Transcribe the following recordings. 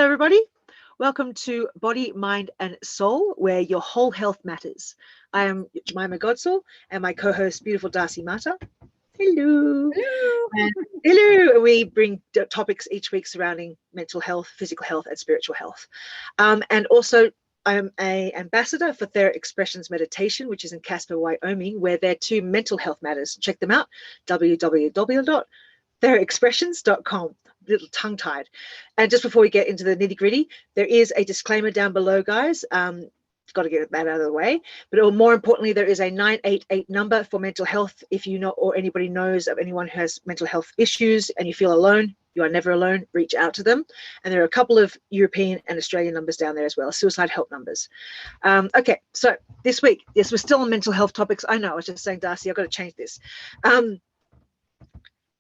Hello, everybody. Welcome to Body, Mind, and Soul, where your whole health matters. I am Jemima Godsall, and my co-host, beautiful Darcy Mata. Hello. Hello. And hello. We bring topics each week surrounding mental health, physical health, and spiritual health. And also, I'm an ambassador for Theraexpressions Meditation, which is in Casper, Wyoming, where there are two mental health matters. Check them out, www.theraexpressions.com. Little tongue-tied. And just before we get into the nitty-gritty, there is a disclaimer down below, guys. Got to get that out of the way. But more importantly, there is a 988 number for mental health. If you know or anybody knows of anyone who has mental health issues and you feel alone, you are never alone, reach out to them. And there are a couple of European and Australian numbers down there as well, suicide help numbers. Okay, so this week, yes, we're still on mental health topics. I know, I was just saying, Darcy, I've got to change this.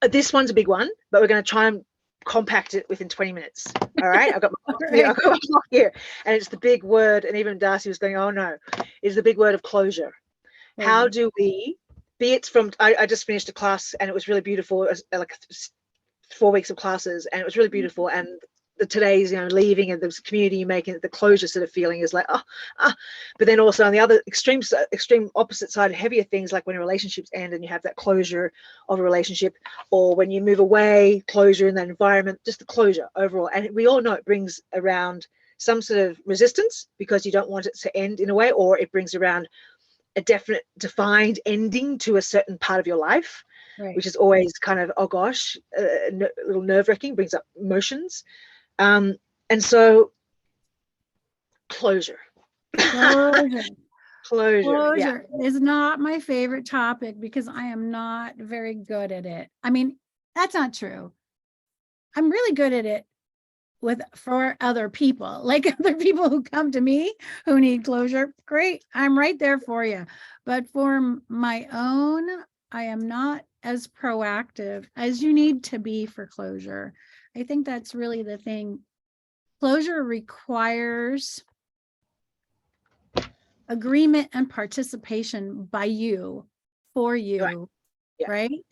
This one's a big one, but we're going to try and compact it within 20 minutes. All right, I've got my clock here, and it's the big word, and even Darcy was going, oh no, is the big word of closure. How do we, be it from, I just finished a class and it was really beautiful, like 4 weeks of classes, and it was really beautiful, and the today's, leaving and the community you're making, the closure sort of feeling is like, but then also on the other extreme opposite side, heavier things like when relationships end and you have that closure of a relationship, or when you move away, closure in that environment, just the closure overall. And we all know it brings around some sort of resistance because you don't want it to end in a way, or it brings around a definite defined ending to a certain part of your life, right, which is always kind of, oh gosh, a little nerve-wracking, brings up emotions. And so closure yeah, is not my favorite topic because I am not very good at it. I mean, that's not true. I'm really good at it for other people, like other people who come to me who need closure. Great, I'm right there for you. But for my own, I am not as proactive as you need to be for closure. I think that's really the thing. Closure requires agreement and participation by you, for you, right? Yeah. Right?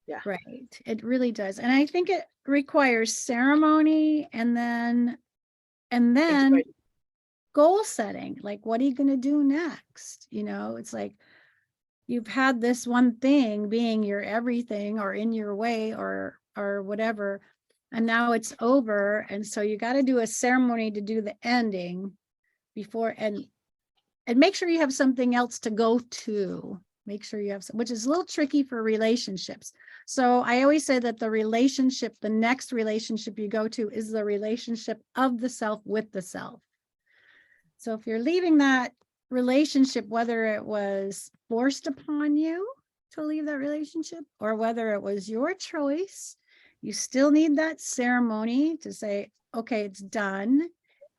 Yeah. Right. It really does. And I think it requires ceremony and then goal setting. Like, what are you going to do next? It's like you've had this one thing being your everything or in your way or whatever, and now it's over. And so you got to do a ceremony to do the ending before, and make sure you have something else to go to. Make sure you have some, which is a little tricky for relationships. So I always say that the next relationship you go to is the relationship of the self with the self. So if you're leaving that relationship, whether it was forced upon you to leave that relationship or whether it was your choice, you still need that ceremony to say, okay, it's done.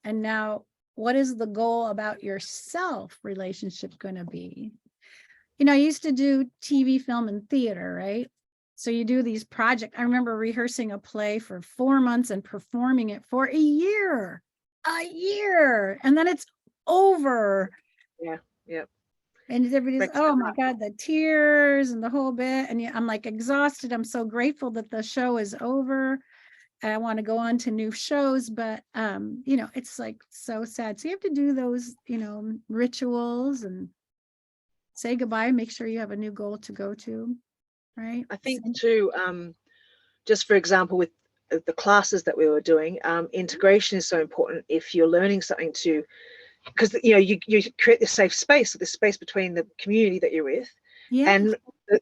And now what is the goal about yourself relationship going to be? I used to do TV, film, and theater, right? So you do these projects. I remember rehearsing a play for 4 months and performing it for a year, and then it's over. Yeah. Yep. And everybody's, oh my God, the tears and the whole bit. And I'm like exhausted. I'm so grateful that the show is over. I want to go on to new shows, but it's like so sad. So you have to do those, rituals and say goodbye, make sure you have a new goal to go to, right? I think too, just for example, with the classes that we were doing, integration is so important if you're learning something to, because you create this safe space, this space between the community that you're with, and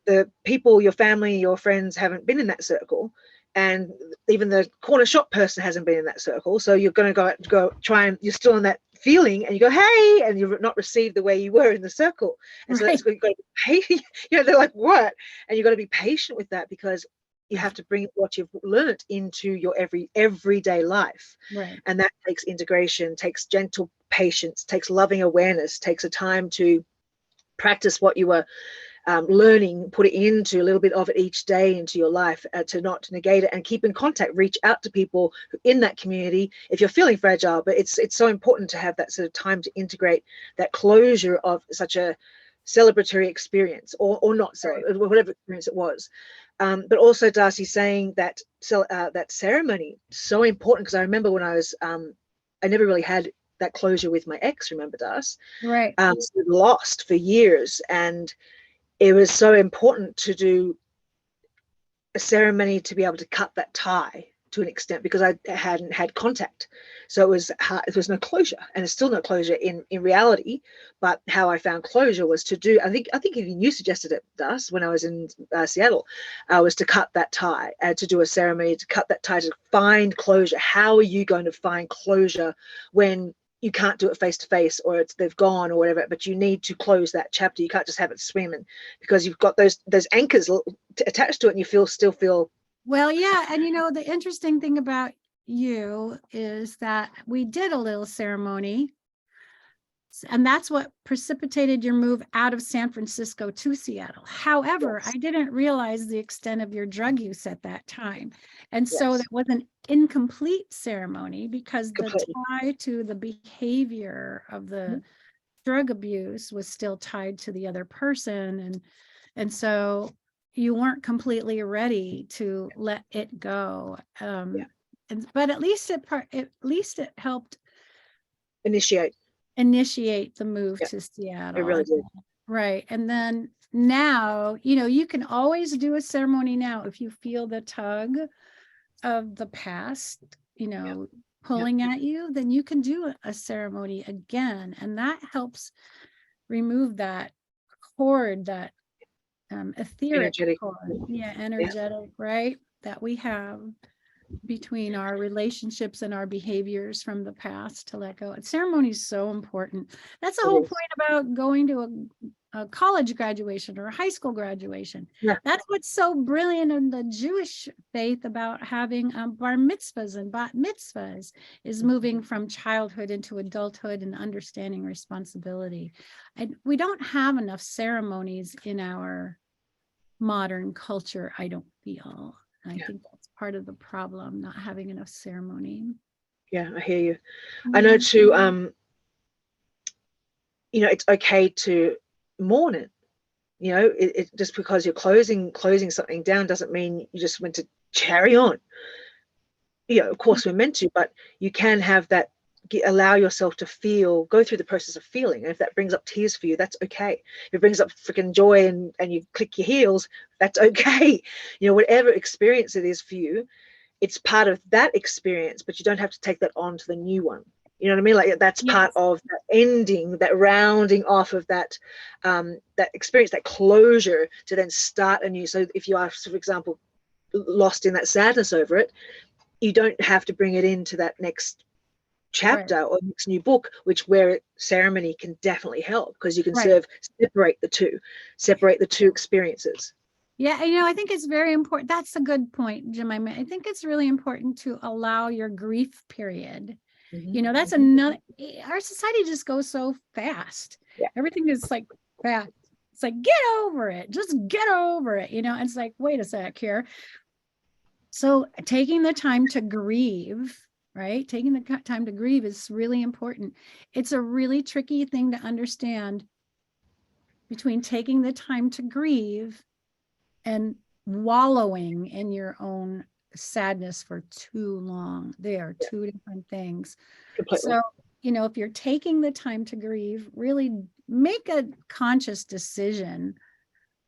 the people, your family, your friends haven't been in that circle, and even the corner shop person hasn't been in that circle. So you're going to go try, and you're still in that feeling, and you go, hey, and you're not received the way you were in the circle, and so that's, you've got to be patient. They're like, what? And you've got to be patient with that because you have to bring what you've learned into your everyday life, right? And that takes integration, takes gentle patience, takes loving awareness, takes a time to practice what you were learning, put it into a little bit of it each day into your life, to not negate it and keep in contact, reach out to people in that community if you're feeling fragile. But it's so important to have that sort of time to integrate that closure of such a celebratory experience, or not, so whatever experience it was. But also Darcy saying that that ceremony so important, because I remember when I was I never really had that closure with my ex, remember, Darcy? Right. So lost for years, and it was so important to do a ceremony to be able to cut that tie to an extent, because I hadn't had contact. So it was hard, there was no closure, and it's still no closure in reality. But how I found closure was to do, I think even you suggested it, Das, when I was in Seattle, was to cut that tie, to do a ceremony to cut that tie, to find closure. How are you going to find closure when you can't do it face to face, or they've gone or whatever, but you need to close that chapter? You can't just have it swimming, because you've got those anchors attached to it, and you still feel. Well, yeah. And the interesting thing about you is that we did a little ceremony, and that's what precipitated your move out of San Francisco to Seattle. However, Yes. I didn't realize the extent of your drug use at that time. And so Yes. that was an incomplete ceremony, because Completely. the tie to the behavior of the drug abuse was still tied to the other person. And so you weren't completely ready to let it go. But at least it helped Initiate the move to It Seattle. really did. Right. And then now, you can always do a ceremony now if you feel the tug of the past, pulling at you, then you can do a ceremony again. And that helps remove that cord, that etheric Energetic. cord, energetic, right, that we have between our relationships and our behaviors from the past, to let go. And ceremony is so important. That's the whole point about going to a college graduation or a high school graduation. That's what's so brilliant in the Jewish faith about having bar mitzvahs and bat mitzvahs, is moving from childhood into adulthood and understanding responsibility. And we don't have enough ceremonies in our modern culture, I don't feel. I think that's part of the problem, not having enough ceremony. Yeah, I hear you. I know too, it's okay to mourn it. It just because you're closing something down doesn't mean you just went to carry on. Of course we're meant to, but you can have that, allow yourself to go through the process of feeling. And if that brings up tears for you, that's okay. If it brings up freaking joy and you click your heels, that's okay. Whatever experience it is for you, it's part of that experience, but you don't have to take that on to the new one. You know what I mean? Like, that's part of that ending, that rounding off of that that experience, that closure, to then start anew. So if you are, for example, lost in that sadness over it, you don't have to bring it into that next chapter or next new book, where ceremony can definitely help, because you can separate the two experiences. Yeah, I think it's very important. That's a good point, Jemima. I think it's really important to allow your grief period. That's another, our society just goes so fast. Everything is like fast. It's like, get over it. Just get over it. And it's like, wait a sec here. So taking the time to grieve, right? Taking the time to grieve is really important. It's a really tricky thing to understand between taking the time to grieve and wallowing in your own sadness for too long. They are two different things. Completely. So, if you're taking the time to grieve, really make a conscious decision.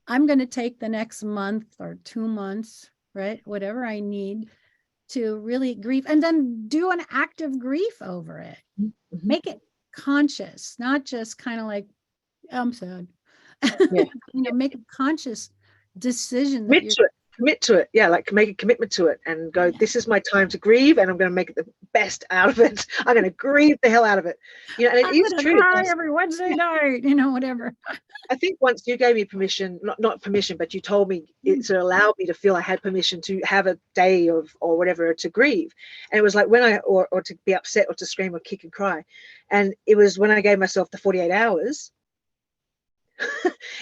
I'm going to take the next month or 2 months, right? Whatever I need to really grieve, and then do an active grief over it. Make it conscious, not just kind of like, I'm sad. Make a conscious decision that commit to it. Like, make a commitment to it and go, this is my time to grieve, and I'm going to make the best out of it. I'm going to grieve the hell out of it. And it is true. Cry every Wednesday night, whatever. I think once you gave me permission, not permission, but you told me, it sort of allowed me to feel I had permission to have a day or whatever to grieve. And it was like when or to be upset or to scream or kick and cry. And it was when I gave myself the 48 hours.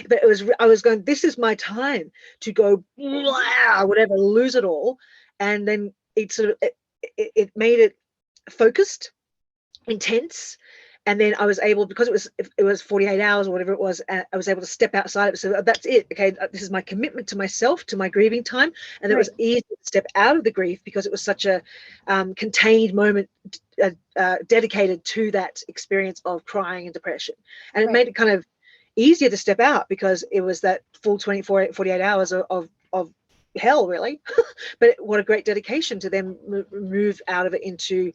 But I was going, this is my time to go, blah, whatever, lose it all. And then it made it focused, intense, And then I was able, because it was 48 hours or whatever it was, I was able to step outside of it. So that's it. Okay, this is my commitment to myself, to my grieving time. And it was easy to step out of the grief because it was such a contained moment dedicated to that experience of crying and depression. And it made it kind of easier to step out because it was that full 48 hours of hell, really. But what a great dedication to then move out of it into,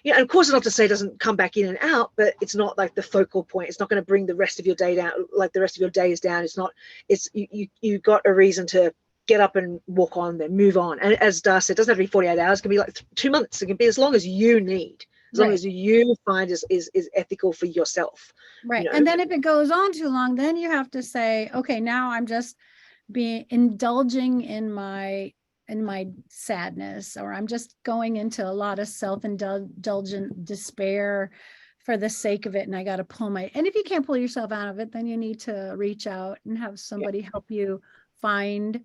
and of course, it's not to say it doesn't come back in and out, but it's not like the focal point. It's not going to bring the rest of your day down, like the rest of your days down. It's not, it's you got a reason to get up and walk on, then move on. And as Darcy said, it doesn't have to be 48 hours. It can be like 2 months. It can be as long as you need, as long as you find is ethical for yourself. Right. And then if it goes on too long, then you have to say, okay, now I'm just indulging in my sadness, or I'm just going into a lot of self-indulgent despair for the sake of it, and I got to and if you can't pull yourself out of it, then you need to reach out and have somebody help you find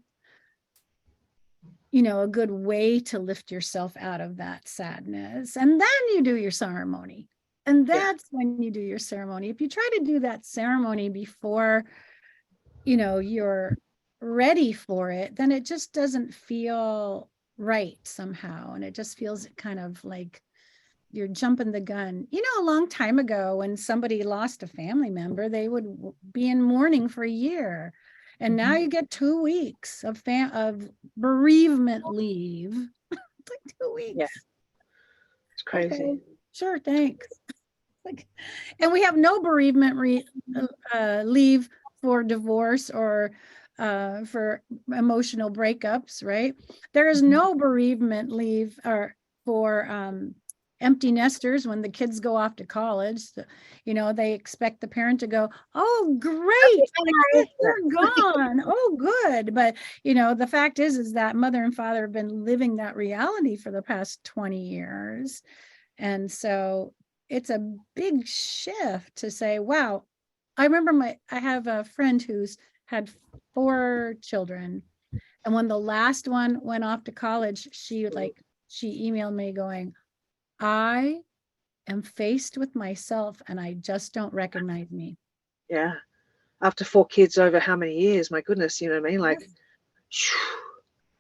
a good way to lift yourself out of that sadness. And then you do your ceremony, and that's when you do your ceremony. If you try to do that ceremony before you're ready for it, then it just doesn't feel right somehow, and it just feels kind of like you're jumping the gun. A long time ago, when somebody lost a family member, they would be in mourning for a year, and now you get 2 weeks of bereavement leave. It's like 2 weeks. It's crazy. Okay, sure, thanks. And we have no bereavement leave for divorce or for emotional breakups, right? There is no bereavement leave or for empty nesters when the kids go off to college. They expect the parent to go, oh, great, they're gone. Oh, good. But, the fact is that mother and father have been living that reality for the past 20 years. And so it's a big shift to say, wow, I remember I have a friend who's had 4 children, and when the last one went off to college, she emailed me going, I am faced with myself and I just don't recognize me. Yeah, after 4 kids over how many years? My goodness, you know what I mean? Like, of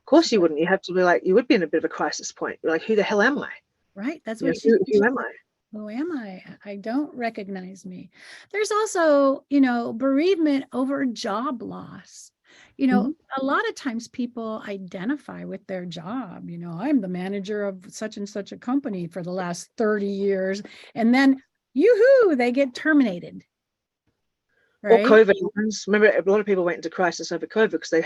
course you wouldn't. You have to be like, you would be in a bit of a crisis point. You're like, who the hell am I? Right, that's what who am I? Who am I? I don't recognize me. There's also, bereavement over job loss. A lot of times people identify with their job. I'm the manager of such and such a company for the last 30 years. And then, yoo-hoo, they get terminated. Right? Or COVID. Remember, a lot of people went into crisis over COVID because they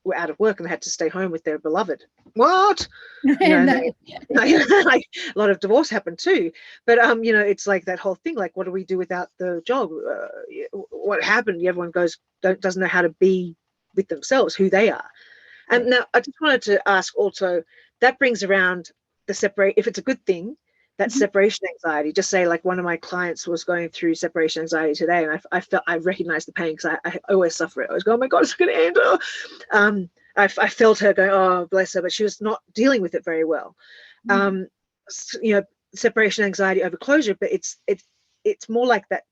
were out of work and they had to stay home with their beloved. What? Like, a lot of divorce happened too. But it's like that whole thing. Like, what do we do without the job? What happened? Everyone doesn't know how to be with themselves, who they are. And now I just wanted to ask also, that brings around the separate. If it's a good thing, that separation anxiety. Just say, like, one of my clients was going through separation anxiety today, and I recognized the pain because I always suffer it. I was going, oh my God, it's going to end. I felt her going, oh, bless her, but she was not dealing with it very well. Separation anxiety over closure, but it's more like that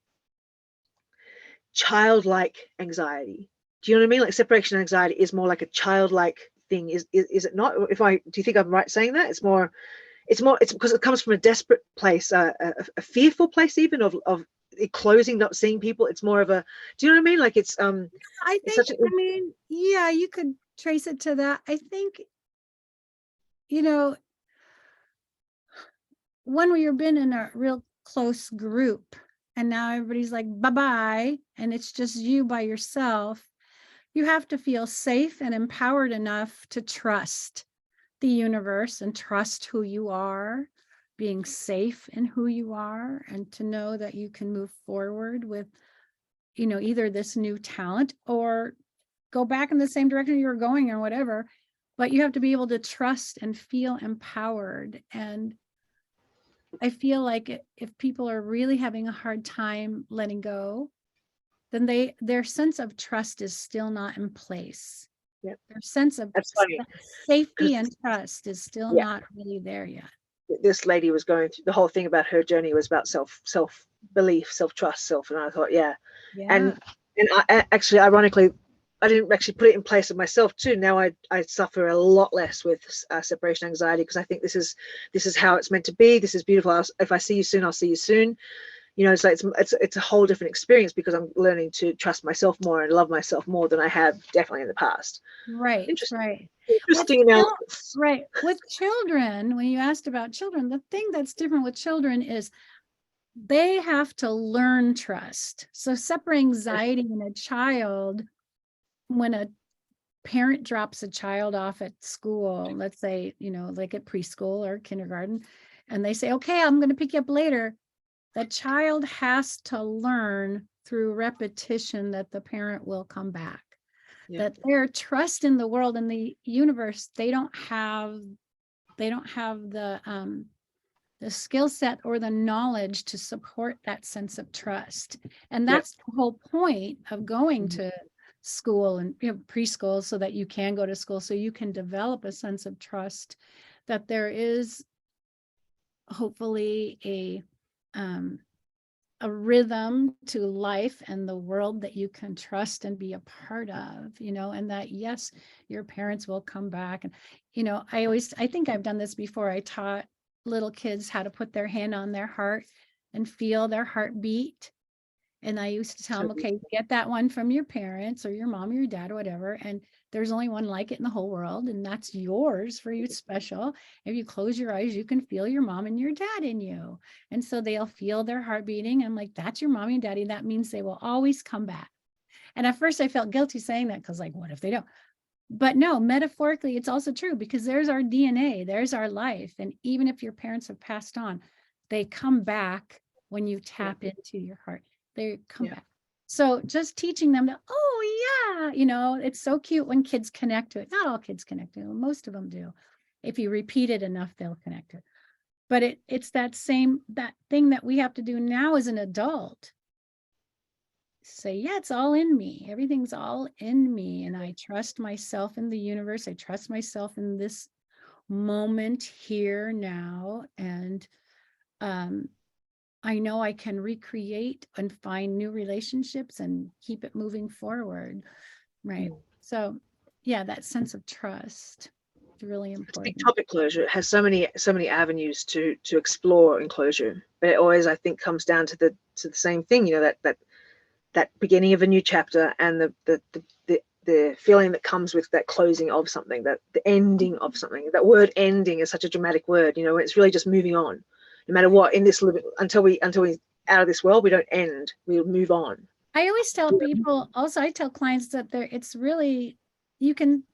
childlike anxiety. Do you know what I mean? Like, separation anxiety is more like a childlike thing. Is it not? Do you think I'm right saying that? It's because it comes from a desperate place, a fearful place, even of it closing, not seeing people. It's more of a, do you know what I mean? Like, it's I think, yeah, you could trace it to that. I think, when we've been in a real close group and now everybody's like, bye-bye, and it's just you by yourself, you have to feel safe and empowered enough to trust the universe and trust who you are, being safe in who you are, and to know that you can move forward with, either this new talent or go back in the same direction you were going or whatever. But you have to be able to trust and feel empowered. And I feel like if people are really having a hard time letting go, then their sense of trust is still not in place. Yep. Their sense of safety and trust is still not really there yet. This lady was going through the whole thing about her journey was about self self-belief, self-trust, self. And I thought, yeah. Yeah. And actually, ironically, I didn't actually put it in place of myself too. Now I suffer a lot less with separation anxiety, because I think this is how it's meant to be. This is beautiful. If I see you soon, I'll see you soon. You know, so it's a whole different experience, because I'm learning to trust myself more and love myself more than I have definitely in the past. Right, Interesting. right. Interesting analysis. Right. With children, when you asked about children, the thing that's different with children is they have to learn trust. So separate anxiety in a child, when a parent drops a child off at school, let's say, like at preschool or kindergarten, and they say, okay, I'm going to pick you up later. The child has to learn through repetition that the parent will come back. Yeah. That their trust in the world and the universe, they don't have the skill set or the knowledge to support that sense of trust. And that's the whole point of going to school and preschool, so that you can go to school, so you can develop a sense of trust that there is hopefully a rhythm to life and the world that you can trust and be a part of, and that, yes, your parents will come back. And, I think I've done this before. I taught little kids how to put their hand on their heart and feel their heartbeat. And I used to tell them, okay, get that one from your parents or your mom or your dad or whatever. And there's only one like it in the whole world. And that's yours for you, special. If you close your eyes, you can feel your mom and your dad in you. And so they'll feel their heart beating. I'm like, that's your mommy and daddy. That means they will always come back. And at first I felt guilty saying that, because like, what if they don't? But no, metaphorically, it's also true, because there's our DNA, there's our life. And even if your parents have passed on, they come back when you tap into your heart. They come back. So just teaching them to, oh yeah, it's so cute when kids connect to it. Not all kids connect to it, most of them do. If you repeat it enough, they'll connect to it. But it's that thing that we have to do now as an adult. Say, yeah, it's all in me. Everything's all in me. And I trust myself in the universe. I trust myself in this moment here now. And I know I can recreate and find new relationships and keep it moving forward. Right. So yeah, that sense of trust is really important. Big topic, closure. It has so many avenues to explore in closure. But it always, I think, comes down to the same thing, that beginning of a new chapter, and the feeling that comes with that closing of something, that the ending of something. That word ending is such a dramatic word, it's really just moving on. No matter what, in this living, until we out of this world, we don't end, we'll move on. I always tell people, also I tell clients that it's really, you can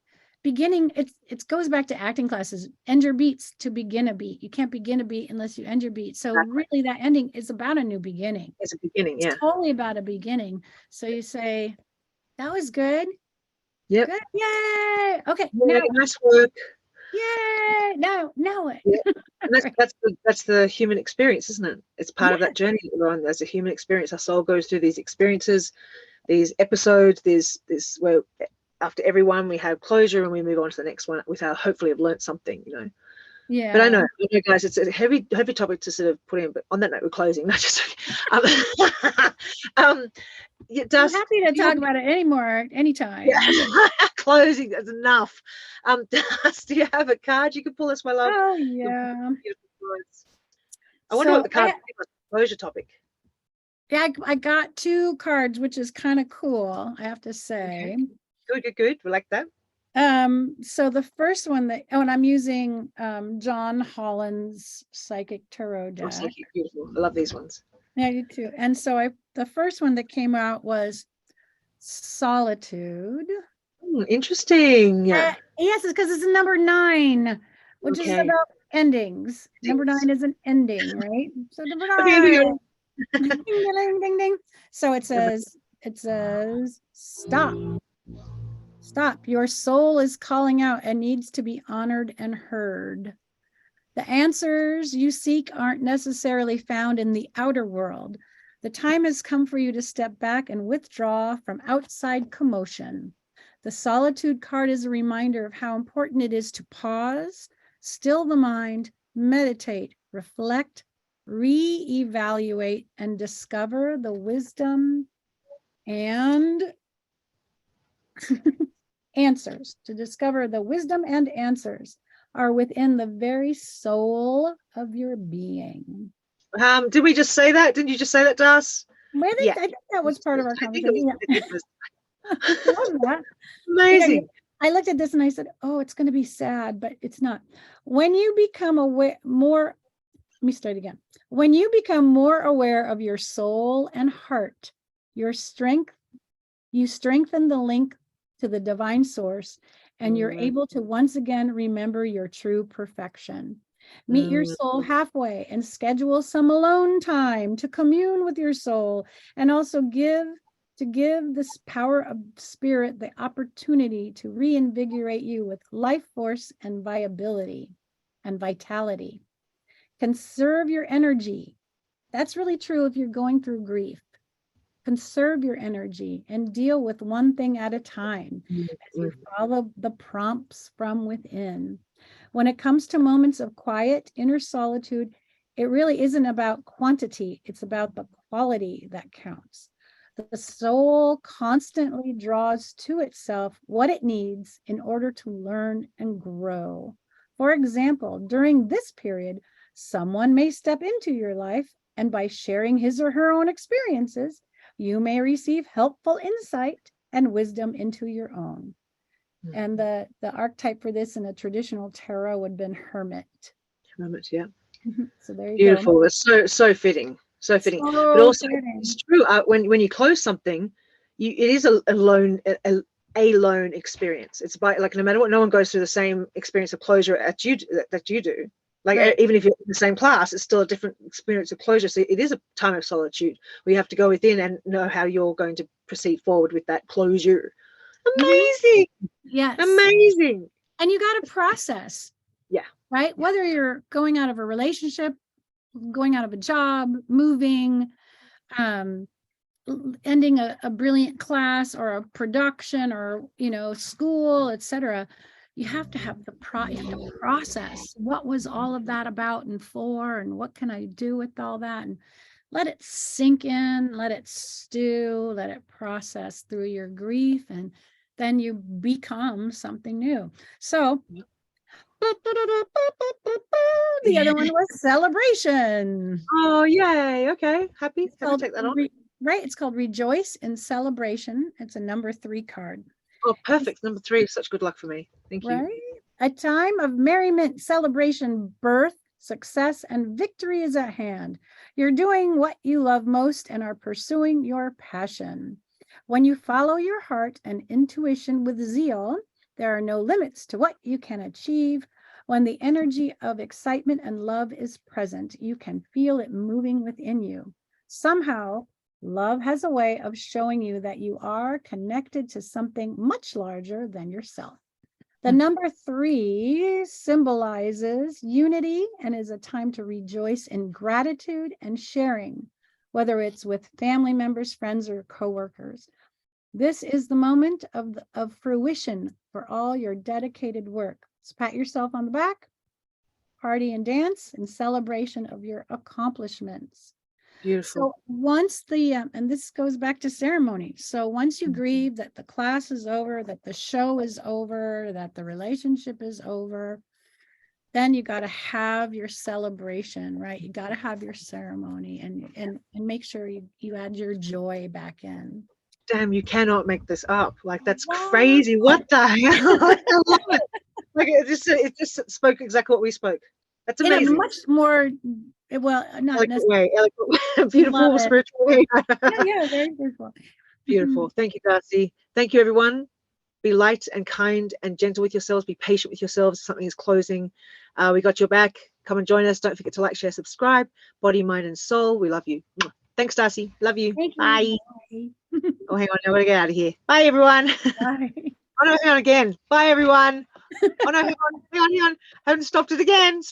beginning, it goes back to acting classes, end your beats to begin a beat. You can't begin a beat unless you end your beat. So really that ending is about a new beginning. It's a beginning. It's totally about a beginning. So you say, that was good. Yep. Good. Yay. Okay. Yeah, nice work. Yay. Now what? Yeah. That's the human experience, isn't it? It's part of that journey that we're on. As a human experience, our soul goes through these experiences, these episodes, this where after every one we have closure and we move on to the next one with our, hopefully have learned something, Yeah. But I know, guys, it's a heavy topic to sort of put in, but on that note, we're closing. Not just yeah, I'm happy to talk about it anymore, anytime. Yeah. Closing, that's enough. Darcy, do you have a card you can pull us, my love? Oh yeah. I wonder what the card is, closure topic. Yeah, I got 2 cards, which is kind of cool, I have to say. Okay. Good. We like that. So the first one and I'm using John Holland's Psychic Tarot deck. Psychic, beautiful. I love these ones. Yeah, I do too. And so the first one that came out was Solitude. Interesting. Yeah. Yes, it's because it's number 9, which is about endings. Number 9 is an ending, right? So number 9. Okay, ding, ding, ding, ding. So it says, stop. Stop. Your soul is calling out and needs to be honored and heard. The answers you seek aren't necessarily found in the outer world. The time has come for you to step back and withdraw from outside commotion. The Solitude card is a reminder of how important it is to pause, still the mind, meditate, reflect, reevaluate and discover the wisdom and answers. To discover the wisdom and answers are within the very soul of your being. Did we just say that? Didn't you just say that to us? I think that was part of our conversation. Love that. Amazing. I looked at this and I said, oh, it's going to be sad, but it's not. When you become aware more, let me start again. When you become more aware of your soul and heart, you strengthen the link to the divine source, and you're able to once again remember your true perfection. Meet your soul halfway and schedule some alone time to commune with your soul, and also give this power of spirit the opportunity to reinvigorate you with life force and viability and vitality. Conserve your energy. That's really true if you're going through grief. Conserve your energy and deal with one thing at a time as you follow the prompts from within. When it comes to moments of quiet inner solitude, it really isn't about quantity, it's about the quality that counts. The soul constantly draws to itself what it needs in order to learn and grow. For example, during this period, someone may step into your life, and by sharing his or her own experiences, you may receive helpful insight and wisdom into your own. And the archetype for this in a traditional tarot would have been hermit. Hermit, yeah. So there you Beautiful. go. It's so fitting. So fitting. So but also fitting. it's true. When you close something, it is a lone experience. It's by, like, no matter what, no one goes through the same experience of closure that you do. Like, right. Even if you're in the same class, it's still a different experience of closure. So it is a time of solitude where you have to go within and know how you're going to proceed forward with that closure. Amazing. Yes. Amazing. And you got to process. Yeah. Right? Whether you're going out of a relationship, going out of a job, moving, ending a brilliant class or a production or, school, etc. You have to have you have to process what was all of that about and for, and what can I do with all that, and let it sink in, let it stew, let it process through your grief, and then you become something new. So the other one was celebration. Oh, yay. Okay. Happy to take that on. Right. It's called Rejoice in Celebration. It's a number 3 card. Oh, perfect. Number 3 is such good luck for me. Thank you. Right. A time of merriment, celebration, birth, success, and victory is at hand. You're doing what you love most and are pursuing your passion. When you follow your heart and intuition with zeal, there are no limits to what you can achieve. When the energy of excitement and love is present, you can feel it moving within you. Somehow, love has a way of showing you that you are connected to something much larger than yourself. The number 3 symbolizes unity and is a time to rejoice in gratitude and sharing, whether it's with family members, friends, or coworkers. This is the moment of fruition for all your dedicated work. So pat yourself on the back, party and dance in celebration of your accomplishments. Beautiful. So once and this goes back to ceremony. So once you grieve that the class is over, that the show is over, that the relationship is over, then you got to have your celebration, right? You got to have your ceremony and make sure you add your joy back in. Damn, you cannot make this up. Like, that's crazy. What the hell? I love it. Like, it just spoke exactly what we spoke. That's amazing. In a much more, well, not eloquent way, beautiful, spiritual way. Yeah, very beautiful. Beautiful. Thank you, Darcy. Thank you, everyone. Be light and kind and gentle with yourselves. Be patient with yourselves. Something is closing. We got your back. Come and join us. Don't forget to like, share, subscribe. Body, mind, and soul. We love you. Thanks, Darcy. Love you. Bye. Bye. Oh, hang on. I gotta get out of here. Bye, everyone. Bye. Oh, no, hang on again. Bye, everyone. Oh, no, hang on. I haven't stopped it again.